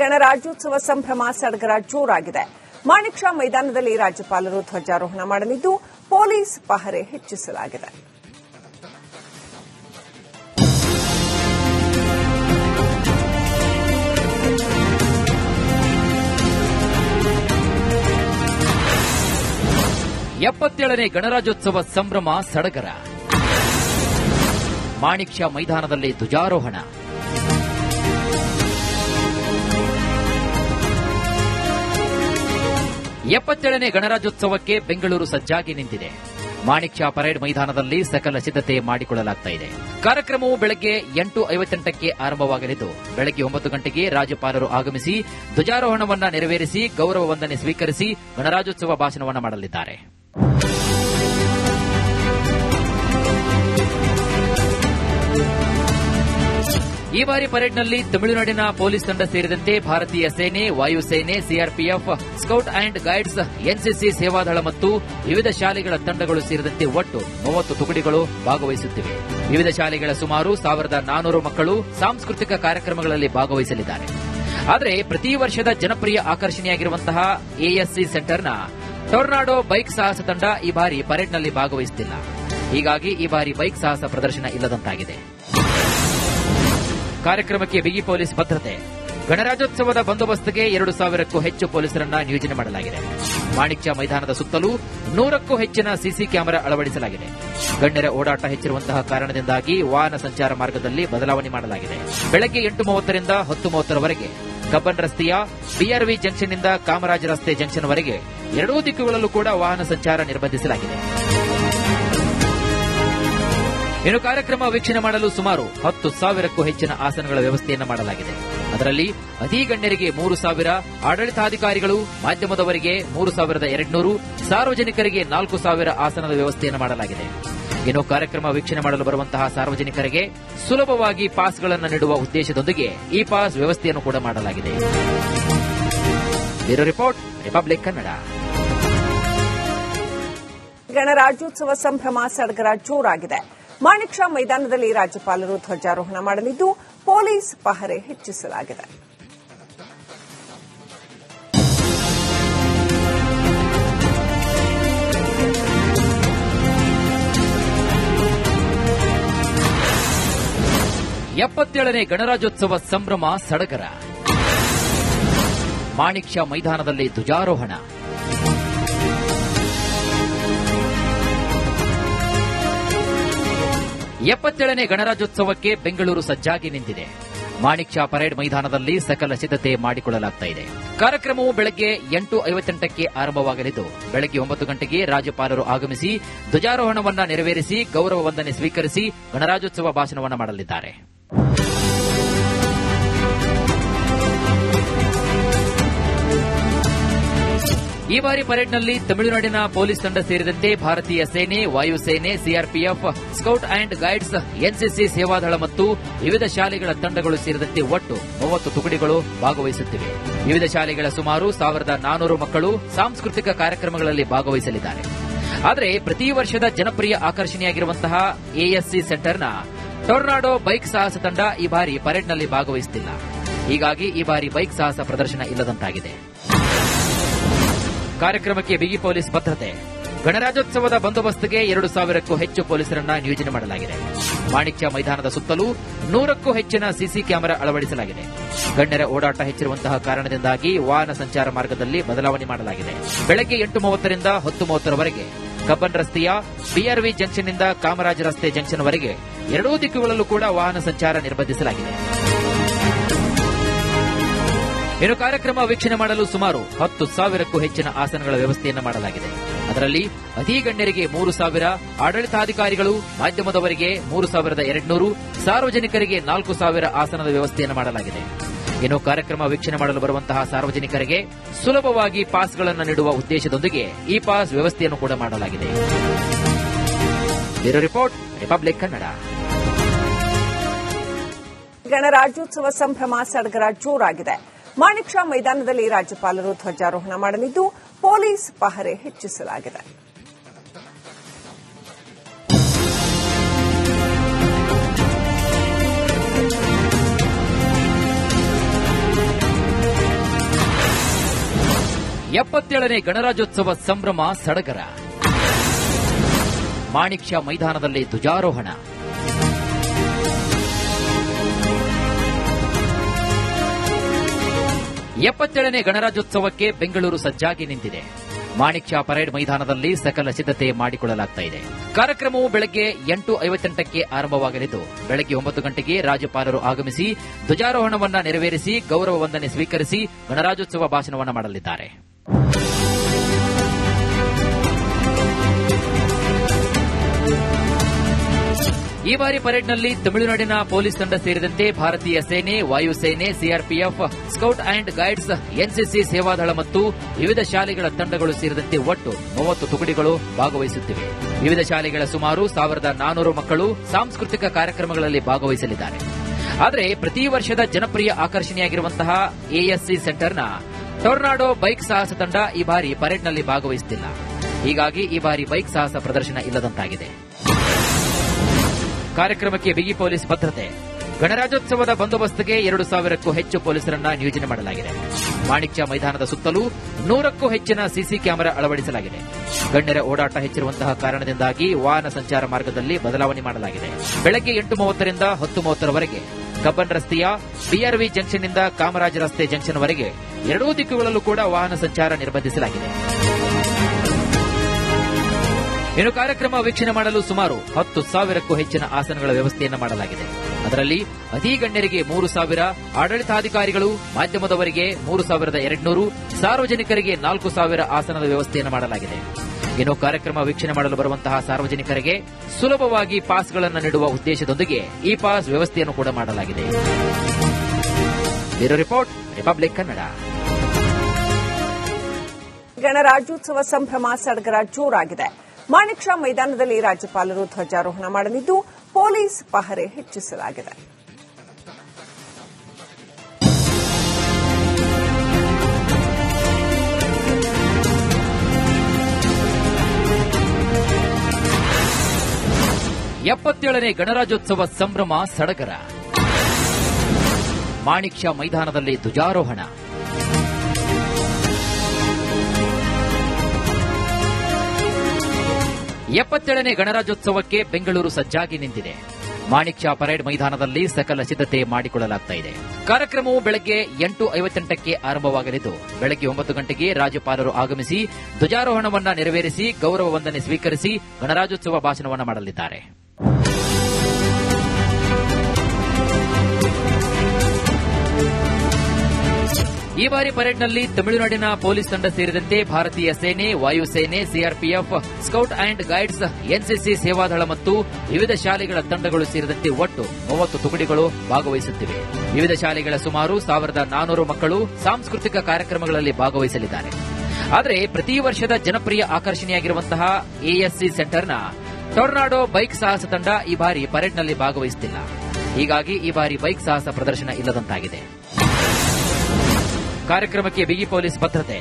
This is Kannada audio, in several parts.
ಗಣರಾಜ್ಯೋತ್ಸವ ಸಂಭ್ರಮ ಸಡಗರ ಜೋರಾಗಿದೆ. ಮಾಣಿಕ್ ಷಾ ಮೈದಾನದಲ್ಲಿ ರಾಜ್ಯಪಾಲರು ಧ್ವಜಾರೋಹಣ ಮಾಡಲಿದ್ದು ಪೊಲೀಸ್ ಪಹರೆ ಹೆಚ್ಚಿಸಲಾಗಿದೆ. ಎಪ್ಪತ್ತೇಳನೇ ಗಣರಾಜ್ಯೋತ್ಸವ ಸಂಭ್ರಮ ಸಡಗರ. ಮಾಣಿಕ್ ಷಾ ಮೈದಾನದಲ್ಲಿ ಧ್ವಜಾರೋಹಣ. ಎಪ್ಪತ್ತೇಳನೇ ಗಣರಾಜ್ಯೋತ್ಸವಕ್ಕೆ ಬೆಂಗಳೂರು ಸಜ್ಜಾಗಿ ನಿಂತಿದೆ. ಮಾಣಿಕ್ ಷಾ ಪರೇಡ್ ಮೈದಾನದಲ್ಲಿ ಸಕಲ ಸಿದ್ಧತೆ ಮಾಡಿಕೊಳ್ಳಲಾಗುತ್ತಿದೆ. ಕಾರ್ಯಕ್ರಮವು ಬೆಳಗ್ಗೆ 8:58ಕ್ಕೆ ಆರಂಭವಾಗಲಿದ್ದು ಬೆಳಗ್ಗೆ 9 ಗಂಟೆಗೆ ರಾಜ್ಯಪಾಲರು ಆಗಮಿಸಿ ಧ್ವಜಾರೋಹಣವನ್ನು ನೆರವೇರಿಸಿ ಗೌರವ ವಂದನೆ ಸ್ವೀಕರಿಸಿ ಗಣರಾಜ್ಯೋತ್ಸವ ಭಾಷಣವನ್ನು ಮಾಡಲಿದ್ದಾರೆ. ಈ ಬಾರಿ ಪರೇಡ್ನಲ್ಲಿ ತಮಿಳುನಾಡಿನ ಪೊಲೀಸ್ ತಂಡ ಸೇರಿದಂತೆ ಭಾರತೀಯ ಸೇನೆ, ವಾಯುಸೇನೆ, CRPF, scout and guides, NCC ಸೇವಾದಳ ಮತ್ತು ವಿವಿಧ ಶಾಲೆಗಳ ತಂಡಗಳು ಸೇರಿದಂತೆ ಒಟ್ಟು 30 ತುಕಡಿಗಳು ಭಾಗವಹಿಸುತ್ತಿವೆ. ವಿವಿಧ ಶಾಲೆಗಳ ಸುಮಾರು 1400 ಮಕ್ಕಳು ಸಾಂಸ್ಕೃತಿಕ ಕಾರ್ಯಕ್ರಮಗಳಲ್ಲಿ ಭಾಗವಹಿಸಲಿದ್ದಾರೆ. ಆದರೆ ಪ್ರತಿ ವರ್ಷದ ಜನಪ್ರಿಯ ಆಕರ್ಷಣೆಯಾಗಿರುವಂತಹ ಎಎಸ್ಸಿ ಸೆಂಟರ್ನ ಟೊರ್ನಾಡೋ ಬೈಕ್ ಸಾಹಸ ತಂಡ ಈ ಬಾರಿ ಪರೇಡ್ನಲ್ಲಿ ಭಾಗವಹಿಸುತ್ತಿಲ್ಲ. ಹೀಗಾಗಿ ಈ ಬಾರಿ ಬೈಕ್ ಸಾಹಸ ಪ್ರದರ್ಶನ ಇಲ್ಲದಂತಾಗಿದೆ. ಕಾರ್ಯಕ್ರಮಕ್ಕೆ ಬಿಗಿ ಪೊಲೀಸ್ ಭದ್ರತೆ. ಗಣರಾಜ್ಯೋತ್ಸವದ ಬಂದೋಬಸ್ತ್ಗೆ 2,000ಕ್ಕೂ ಹೆಚ್ಚು ಪೊಲೀಸರನ್ನ ನಿಯೋಜನೆ ಮಾಡಲಾಗಿದೆ. ಮಾಣಿಕ್ ಷಾ ಮೈದಾನದ ಸುತ್ತಲೂ 100ಕ್ಕೂ ಹೆಚ್ಚಿನ ಸಿಸಿ ಕ್ಯಾಮೆರಾ ಅಳವಡಿಸಲಾಗಿದೆ. ಗಣ್ಯರ ಓಡಾಟ ಹೆಚ್ಚಿರುವಂತಹ ಕಾರಣದಿಂದಾಗಿ ವಾಹನ ಸಂಚಾರ ಮಾರ್ಗದಲ್ಲಿ ಬದಲಾವಣೆ ಮಾಡಲಾಗಿದೆ. ಬೆಳಗ್ಗೆ 8:30ರಿಂದ 10:30ರವರೆಗೆ ಕಬ್ಬನ್ ರಸ್ತೆಯ ಬಿಆರ್ವಿ ಜಂಕ್ಷನ್ನಿಂದ ಕಾಮರಾಜ ರಸ್ತೆ ಜಂಕ್ಷನ್ವರೆಗೆ ಎರಡೂ ದಿಕ್ಕುಗಳಲ್ಲೂ ಕೂಡ ವಾಹನ ಸಂಚಾರ ನಿರ್ಬಂಧಿಸಲಾಗಿದೆ. ಇನ್ನು ಕಾರ್ಯಕ್ರಮ ವೀಕ್ಷಣೆ ಮಾಡಲು ಸುಮಾರು 10,000ಕ್ಕೂ ಹೆಚ್ಚಿನ ಆಸನಗಳ ವ್ಯವಸ್ಥೆಯನ್ನು ಮಾಡಲಾಗಿದೆ. ಅದರಲ್ಲಿ ಅತಿ ಗಣ್ಯರಿಗೆ 3,000, ಆಡಳಿತಾಧಿಕಾರಿಗಳು, ಮಾಧ್ಯಮದವರಿಗೆ 3,200, ಸಾರ್ವಜನಿಕರಿಗೆ 4,000 ಆಸನದ ವ್ಯವಸ್ಥೆಯನ್ನು ಮಾಡಲಾಗಿದೆ. ಇನ್ನು ಕಾರ್ಯಕ್ರಮ ವೀಕ್ಷಣೆ ಮಾಡಲು ಬರುವಂತಹ ಸಾರ್ವಜನಿಕರಿಗೆ ಸುಲಭವಾಗಿ ಪಾಸ್ಗಳನ್ನು ನೀಡುವ ಉದ್ದೇಶದೊಂದಿಗೆ ಈ ಪಾಸ್ ವ್ಯವಸ್ಥೆಯನ್ನು ಕೂಡ ಮಾಡಲಾಗಿದೆ. Bureau report, republic Kannada. ಗಣರಾಜ್ಯೋತ್ಸವ ಸಂಭ್ರಮ ಸಡಗರ ಜೋರಾಗಿದೆ. ಮಾಣಿಕ್ ಷಾ ಮೈದಾನದಲ್ಲಿ ರಾಜ್ಯಪಾಲರು ಧ್ವಜಾರೋಹಣ ಮಾಡಲಿದ್ದು ಪೊಲೀಸ್ ಪಹರೆ ಹೆಚ್ಚಿಸಲಾಗಿದೆ. ಎಪ್ಪತ್ತೇಳನೇ ಗಣರಾಜ್ಯೋತ್ಸವ ಸಂಭ್ರಮ ಸಡಗರ. ಮಾಣಿಕ್ ಷಾ ಮೈದಾನದಲ್ಲಿ ಧ್ವಜಾರೋಹಣ. ಎಪ್ಪತ್ತೇಳನೇ ಗಣರಾಜ್ಯೋತ್ಸವಕ್ಕೆ ಬೆಂಗಳೂರು ಸಜ್ಜಾಗಿ ನಿಂತಿದೆ. ಮಾಣಿಕ್ ಷಾ ಪರೇಡ್ ಮೈದಾನದಲ್ಲಿ ಸಕಲ ಸಿದ್ಧತೆ ಮಾಡಿಕೊಳ್ಳಲಾಗುತ್ತಿದೆ. ಕಾರ್ಯಕ್ರಮವು ಬೆಳಗ್ಗೆ 8:58ಕ್ಕೆ ಆರಂಭವಾಗಲಿದ್ದು ಬೆಳಗ್ಗೆ 9 ಗಂಟೆಗೆ ರಾಜ್ಯಪಾಲರು ಆಗಮಿಸಿ ಧ್ವಜಾರೋಹಣವನ್ನು ನೆರವೇರಿಸಿ ಗೌರವ ವಂದನೆ ಸ್ವೀಕರಿಸಿ ಗಣರಾಜ್ಯೋತ್ಸವ ಭಾಷಣವನ್ನು ಮಾಡಲಿದ್ದಾರೆ. ಈ ಬಾರಿ ಪರೇಡ್ನಲ್ಲಿ ತಮಿಳುನಾಡಿನ ಪೊಲೀಸ್ ತಂಡ ಸೇರಿದಂತೆ ಭಾರತೀಯ ಸೇನೆ, ವಾಯುಸೇನೆ, CRPF, scout and guides, NCC ಸೇವಾದಳ ಮತ್ತು ವಿವಿಧ ಶಾಲೆಗಳ ತಂಡಗಳು ಸೇರಿದಂತೆ ಒಟ್ಟು 30 ತುಕಡಿಗಳು ಭಾಗವಹಿಸುತ್ತಿವೆ. ವಿವಿಧ ಶಾಲೆಗಳ ಸುಮಾರು 1,400 ಮಕ್ಕಳು ಸಾಂಸ್ಕೃತಿಕ ಕಾರ್ಯಕ್ರಮಗಳಲ್ಲಿ ಭಾಗವಹಿಸಲಿದ್ದಾರೆ. ಆದರೆ ಪ್ರತಿ ವರ್ಷದ ಜನಪ್ರಿಯ ಆಕರ್ಷಣೆಯಾಗಿರುವಂತಹ ಎಎಸ್ಸಿ ಸೆಂಟರ್ನ ಟೊರ್ನಾಡೋ ಬೈಕ್ ಸಾಹಸ ತಂಡ ಈ ಬಾರಿ ಪರೇಡ್ನಲ್ಲಿ ಭಾಗವಹಿಸುತ್ತಿಲ್ಲ. ಹೀಗಾಗಿ ಈ ಬಾರಿ ಬೈಕ್ ಸಾಹಸ ಪ್ರದರ್ಶನ ಇಲ್ಲದಂತಾಗಿದೆ. ಕಾರ್ಯಕ್ರಮಕ್ಕೆ ಬಿಗಿ ಪೊಲೀಸ್ ಭದ್ರತೆ. ಗಣರಾಜ್ಯೋತ್ಸವದ ಬಂದೋಬಸ್ತ್ಗೆ 2,000ಕ್ಕೂ ಹೆಚ್ಚು ಪೊಲೀಸರನ್ನ ನಿಯೋಜನೆ ಮಾಡಲಾಗಿದೆ. ಮಾಣಿಕ್ ಷಾ ಮೈದಾನದ ಸುತ್ತಲೂ 100ಕ್ಕೂ ಹೆಚ್ಚಿನ ಸಿಸಿ ಕ್ಯಾಮೆರಾ ಅಳವಡಿಸಲಾಗಿದೆ. ಗಣ್ಯರ ಓಡಾಟ ಹೆಚ್ಚಿರುವಂತಹ ಕಾರಣದಿಂದಾಗಿ ವಾಹನ ಸಂಚಾರ ಮಾರ್ಗದಲ್ಲಿ ಬದಲಾವಣೆ ಮಾಡಲಾಗಿದೆ. ಬೆಳಗ್ಗೆ 8:30ರಿಂದ 10:30ರವರೆಗೆ ಕಬ್ಬನ್ ರಸ್ತೆಯ ಬಿಆರ್ವಿ ಜಂಕ್ಷನ್ನಿಂದ ಕಾಮರಾಜ ರಸ್ತೆ ಜಂಕ್ಷನ್ವರೆಗೆ ಎರಡೂ ದಿಕ್ಕುಗಳಲ್ಲೂ ಕೂಡ ವಾಹನ ಸಂಚಾರ ನಿರ್ಬಂಧಿಸಲಾಗಿದೆ. ಇನ್ನು ಕಾರ್ಯಕ್ರಮ ವೀಕ್ಷಣೆ ಮಾಡಲು ಸುಮಾರು 10,000ಕ್ಕೂ ಹೆಚ್ಚಿನ ಆಸನಗಳ ವ್ಯವಸ್ಥೆಯನ್ನು ಮಾಡಲಾಗಿದೆ. ಅದರಲ್ಲಿ ಅತಿ ಗಣ್ಯರಿಗೆ 3,000, ಆಡಳಿತಾಧಿಕಾರಿಗಳು, ಮಾಧ್ಯಮದವರಿಗೆ 3,200, ಸಾರ್ವಜನಿಕರಿಗೆ 4,000 ಆಸನದ ವ್ಯವಸ್ಥೆಯನ್ನು ಮಾಡಲಾಗಿದೆ. ಇನ್ನು ಕಾರ್ಯಕ್ರಮ ವೀಕ್ಷಣೆ ಮಾಡಲು ಬರುವಂತಹ ಸಾರ್ವಜನಿಕರಿಗೆ ಸುಲಭವಾಗಿ ಪಾಸ್ಗಳನ್ನು ನೀಡುವ ಉದ್ದೇಶದೊಂದಿಗೆ ಈ ಪಾಸ್ ವ್ಯವಸ್ಥೆಯನ್ನು ಕೂಡ ಮಾಡಲಾಗಿದೆ. Bureau report, republic Kannada. ಗಣರಾಜ್ಯೋತ್ಸವ ಸಂಭ್ರಮ ಸಡಗರ ಜೋರಾಗಿದೆ. ಮಾಣಿಕ್ ಷಾ ಮೈದಾನದಲ್ಲಿ ರಾಜ್ಯಪಾಲರು ಧ್ವಜಾರೋಹಣ ಮಾಡಲಿದ್ದು ಪೊಲೀಸ್ ಪಹರೆ ಹೆಚ್ಚಿಸಲಾಗಿದೆ. 77ನೇ ಗಣರಾಜ್ಯೋತ್ಸವ ಸಂಭ್ರಮ ಸಡಗರ. ಮಾಣಿಕ್ ಷಾ ಮೈದಾನದಲ್ಲಿ ಧ್ವಜಾರೋಹಣ. ಎಪ್ಪತ್ತೇಳನೇ ಗಣರಾಜ್ಯೋತ್ಸವಕ್ಕೆ ಬೆಂಗಳೂರು ಸಜ್ಜಾಗಿ ನಿಂತಿದೆ. ಮಾಣಿಕ್ ಷಾ ಪರೇಡ್ ಮೈದಾನದಲ್ಲಿ ಸಕಲ ಸಿದ್ಧತೆ ಮಾಡಿಕೊಳ್ಳಲಾಗುತ್ತಿದೆ. ಕಾರ್ಯಕ್ರಮವು ಬೆಳಗ್ಗೆ 8:58ಕ್ಕೆ ಆರಂಭವಾಗಲಿದ್ದು, ಬೆಳಗ್ಗೆ 9 ಗಂಟೆಗೆ ರಾಜ್ಯಪಾಲರು ಆಗಮಿಸಿ ಧ್ವಜಾರೋಹಣವನ್ನು ನೆರವೇರಿಸಿ ಗೌರವ ವಂದನೆ ಸ್ವೀಕರಿಸಿ ಗಣರಾಜ್ಯೋತ್ಸವ ಭಾಷಣವನ್ನು ಮಾಡಲಿದ್ದಾರೆ. ಈ ಬಾರಿ ಪರೇಡ್ನಲ್ಲಿ ತಮಿಳುನಾಡಿನ ಪೊಲೀಸ್ ತಂಡ ಸೇರಿದಂತೆ ಭಾರತೀಯ ಸೇನೆ, ವಾಯುಸೇನೆ, CRPF, scout and guides, NCC ಸೇವಾದಳ ಮತ್ತು ವಿವಿಧ ಶಾಲೆಗಳ ತಂಡಗಳು ಸೇರಿದಂತೆ ಒಟ್ಟು 30 ತುಕಡಿಗಳು ಭಾಗವಹಿಸುತ್ತಿವೆ. ವಿವಿಧ ಶಾಲೆಗಳ ಸುಮಾರು 1400 ಮಕ್ಕಳು ಸಾಂಸ್ಕೃತಿಕ ಕಾರ್ಯಕ್ರಮಗಳಲ್ಲಿ ಭಾಗವಹಿಸಲಿದ್ದಾರೆ. ಆದರೆ ಪ್ರತಿ ವರ್ಷದ ಜನಪ್ರಿಯ ಆಕರ್ಷಣೆಯಾಗಿರುವಂತಹ ಎಎಸ್ಸಿ ಸೆಂಟರ್ನ ಟೊರ್ನಾಡೋ ಬೈಕ್ ಸಾಹಸ ತಂಡ ಈ ಬಾರಿ ಪರೇಡ್ನಲ್ಲಿ ಭಾಗವಹಿಸುತ್ತಿಲ್ಲ. ಹೀಗಾಗಿ ಈ ಬಾರಿ ಬೈಕ್ ಸಾಹಸ ಪ್ರದರ್ಶನ ಇಲ್ಲದಂತಾಗಿದೆ. ಕಾರ್ಯಕ್ರಮಕ್ಕೆ ಬಿಗಿ ಪೊಲೀಸ್ ಭದ್ರತೆ. ಗಣರಾಜ್ಯೋತ್ಸವದ ಬಂದೋಬಸ್ತ್ಗೆ 2,000ಕ್ಕೂ ಹೆಚ್ಚು ಪೊಲೀಸರನ್ನ ನಿಯೋಜನೆ ಮಾಡಲಾಗಿದೆ. ಮಾಣಿಕ್ ಷಾ ಮೈದಾನದ ಸುತ್ತಲೂ 100ಕ್ಕೂ ಹೆಚ್ಚಿನ ಸಿಸಿ ಕ್ಯಾಮೆರಾ ಅಳವಡಿಸಲಾಗಿದೆ. ಗಣ್ಯರ ಓಡಾಟ ಹೆಚ್ಚಿರುವಂತಹ ಕಾರಣದಿಂದಾಗಿ ವಾಹನ ಸಂಚಾರ ಮಾರ್ಗದಲ್ಲಿ ಬದಲಾವಣೆ ಮಾಡಲಾಗಿದೆ. ಬೆಳಗ್ಗೆ 8:30ರಿಂದ 10:30ರವರೆಗೆ ಕಬ್ಬನ್ ರಸ್ತೆಯ ಬಿಆರ್ವಿ ಜಂಕ್ಷನ್ನಿಂದ ಕಾಮರಾಜ್ ರಸ್ತೆ ಜಂಕ್ಷನ್ವರೆಗೆ ಎರಡೂ ದಿಕ್ಕುಗಳಲ್ಲೂ ಕೂಡ ವಾಹನ ಸಂಚಾರ ನಿರ್ಬಂಧಿಸಲಾಗಿದೆ. ಇನ್ನು ಕಾರ್ಯಕ್ರಮ ವೀಕ್ಷಣೆ ಮಾಡಲು ಸುಮಾರು 10,000ಕ್ಕೂ ಹೆಚ್ಚಿನ ಆಸನಗಳ ವ್ಯವಸ್ಥೆಯನ್ನು ಮಾಡಲಾಗಿದೆ. ಅದರಲ್ಲಿ ಅತಿ ಗಣ್ಯರಿಗೆ 3,000, ಆಡಳಿತಾಧಿಕಾರಿಗಳು, ಮಾಧ್ಯಮದವರಿಗೆ 3,200, ಸಾರ್ವಜನಿಕರಿಗೆ 4,000 ಆಸನದ ವ್ಯವಸ್ಥೆಯನ್ನು ಮಾಡಲಾಗಿದೆ. ಇನ್ನು ಕಾರ್ಯಕ್ರಮ ವೀಕ್ಷಣೆ ಮಾಡಲು ಬರುವಂತಹ ಸಾರ್ವಜನಿಕರಿಗೆ ಸುಲಭವಾಗಿ ಪಾಸ್ಗಳನ್ನು ನೀಡುವ ಉದ್ದೇಶದೊಂದಿಗೆ ಈ ಪಾಸ್ ವ್ಯವಸ್ಥೆಯನ್ನು ಕೂಡ ಮಾಡಲಾಗಿದೆ. Bureau report, republic Kannada. ಗಣರಾಜ್ಯೋತ್ಸವ ಸಂಭ್ರಮ ಸಡಗರ ಜೋರಾಗಿದೆ. ಮಾಣಿಕ್ ಷಾ ಮೈದಾನದಲ್ಲಿ ರಾಜ್ಯಪಾಲರು ಧ್ವಜಾರೋಹಣ ಮಾಡಲಿದ್ದು, ಪೊಲೀಸ್ ಪಹರೆ ಹೆಚ್ಚಿಸಲಾಗಿದೆ. ಎಪ್ಪತ್ತೇಳನೇ ಗಣರಾಜ್ಯೋತ್ಸವ ಸಂಭ್ರಮ ಸಡಗರ. ಮಾಣಿಕ್ ಷಾ ಮೈದಾನದಲ್ಲಿ ಧ್ವಜಾರೋಹಣ. ಎಪ್ಪತ್ತೇಳನೇ ಗಣರಾಜ್ಯೋತ್ಸವಕ್ಕೆ ಬೆಂಗಳೂರು ಸಜ್ಜಾಗಿ ನಿಂತಿದೆ. ಮಾಣಿಕ್ ಷಾ ಪರೇಡ್ ಮೈದಾನದಲ್ಲಿ ಸಕಲ ಸಿದ್ಧತೆ ಮಾಡಿಕೊಳ್ಳಲಾಗುತ್ತಿದೆ. ಕಾರ್ಯಕ್ರಮವು ಬೆಳಗ್ಗೆ 8:58ಕ್ಕೆ ಆರಂಭವಾಗಲಿದ್ದು, ಬೆಳಗ್ಗೆ 9 ಗಂಟೆಗೆ ರಾಜ್ಯಪಾಲರು ಆಗಮಿಸಿ ಧ್ವಜಾರೋಹಣವನ್ನು ನೆರವೇರಿಸಿ ಗೌರವ ವಂದನೆ ಸ್ವೀಕರಿಸಿ ಗಣರಾಜ್ಯೋತ್ಸವ ಭಾಷಣವನ್ನು ಮಾಡಲಿದ್ದಾರೆ. ಈ ಬಾರಿ ಪರೇಡ್ನಲ್ಲಿ ತಮಿಳುನಾಡಿನ ಪೊಲೀಸ್ ತಂಡ ಸೇರಿದಂತೆ ಭಾರತೀಯ ಸೇನೆ, ವಾಯುಸೇನೆ, CRPF, scout and guides, NCC ಸೇವಾದಳ ಮತ್ತು ವಿವಿಧ ಶಾಲೆಗಳ ತಂಡಗಳು ಸೇರಿದಂತೆ ಒಟ್ಟು 30 ತುಕಡಿಗಳು ಭಾಗವಹಿಸುತ್ತಿವೆ. ವಿವಿಧ ಶಾಲೆಗಳ ಸುಮಾರು 1400 ಮಕ್ಕಳು ಸಾಂಸ್ಕೃತಿಕ ಕಾರ್ಯಕ್ರಮಗಳಲ್ಲಿ ಭಾಗವಹಿಸಲಿದ್ದಾರೆ. ಆದರೆ ಪ್ರತಿ ವರ್ಷದ ಜನಪ್ರಿಯ ಆಕರ್ಷಣೆಯಾಗಿರುವಂತಹ ಎಎಸ್ಸಿ ಸೆಂಟರ್ನ ಟೊರ್ನಾಡೋ ಬೈಕ್ ಸಾಹಸ ತಂಡ ಈ ಬಾರಿ ಪರೇಡ್ನಲ್ಲಿ ಭಾಗವಹಿಸುತ್ತಿಲ್ಲ. ಹೀಗಾಗಿ ಈ ಬಾರಿ ಬೈಕ್ ಸಾಹಸ ಪ್ರದರ್ಶನ ಇಲ್ಲದಂತಾಗಿದೆ. ಕಾರ್ಯಕ್ರಮಕ್ಕೆ ಬಿಗಿ ಪೊಲೀಸ್ ಭದ್ರತೆ.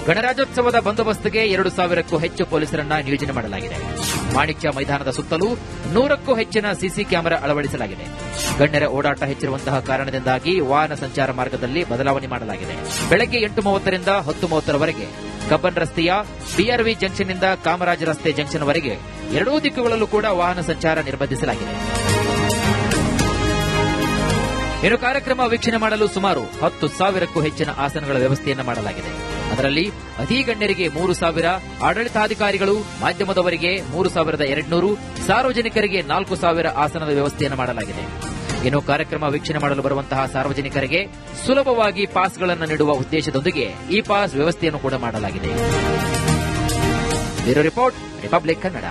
ಗಣರಾಜ್ಯೋತ್ಸವದ ಬಂದೋಬಸ್ತ್ಗೆ 2,000ಕ್ಕೂ ಹೆಚ್ಚು ಪೊಲೀಸರನ್ನ ನಿಯೋಜನೆ ಮಾಡಲಾಗಿದೆ. ಮಾಣಿಕ್ ಷಾ ಮೈದಾನದ ಸುತ್ತಲೂ 100ಕ್ಕೂ ಹೆಚ್ಚಿನ ಸಿಸಿ ಕ್ಯಾಮೆರಾ ಅಳವಡಿಸಲಾಗಿದೆ. ಗಣ್ಯರ ಓಡಾಟ ಹೆಚ್ಚಿರುವಂತಹ ಕಾರಣದಿಂದಾಗಿ ವಾಹನ ಸಂಚಾರ ಮಾರ್ಗದಲ್ಲಿ ಬದಲಾವಣೆ ಮಾಡಲಾಗಿದೆ. ಬೆಳಗ್ಗೆ 8:30ರಿಂದ 10:30ರವರೆಗೆ ಕಬ್ಬನ್ ರಸ್ತೆಯ ಬಿಆರ್ವಿ ಜಂಕ್ಷನ್ನಿಂದ ಕಾಮರಾಜ್ ರಸ್ತೆ ಜಂಕ್ಷನ್ವರೆಗೆ ಎರಡೂ ದಿಕ್ಕುಗಳಲ್ಲೂ ಕೂಡ ವಾಹನ ಸಂಚಾರ ನಿರ್ಬಂಧಿಸಲಾಗಿದೆ. ಇನ್ನು ಕಾರ್ಯಕ್ರಮ ವೀಕ್ಷಣೆ ಮಾಡಲು ಸುಮಾರು 10,000ಕ್ಕೂ ಹೆಚ್ಚಿನ ಆಸನಗಳ ವ್ಯವಸ್ಥೆಯನ್ನು ಮಾಡಲಾಗಿದೆ. ಅದರಲ್ಲಿ ಅತಿ ಗಣ್ಯರಿಗೆ 3,000, ಆಡಳಿತಾಧಿಕಾರಿಗಳು, ಮಾಧ್ಯಮದವರಿಗೆ 3,200, ಸಾರ್ವಜನಿಕರಿಗೆ 4,000 ಆಸನದ ವ್ಯವಸ್ಥೆಯನ್ನು ಮಾಡಲಾಗಿದೆ. ಇನ್ನು ಕಾರ್ಯಕ್ರಮ ವೀಕ್ಷಣೆ ಮಾಡಲು ಬರುವಂತಹ ಸಾರ್ವಜನಿಕರಿಗೆ ಸುಲಭವಾಗಿ ಪಾಸ್ಗಳನ್ನು ನೀಡುವ ಉದ್ದೇಶದೊಂದಿಗೆ ಈ ಪಾಸ್ ವ್ಯವಸ್ಥೆಯನ್ನು ಕೂಡ ಮಾಡಲಾಗಿದೆ. Bureau report, republic Kannada.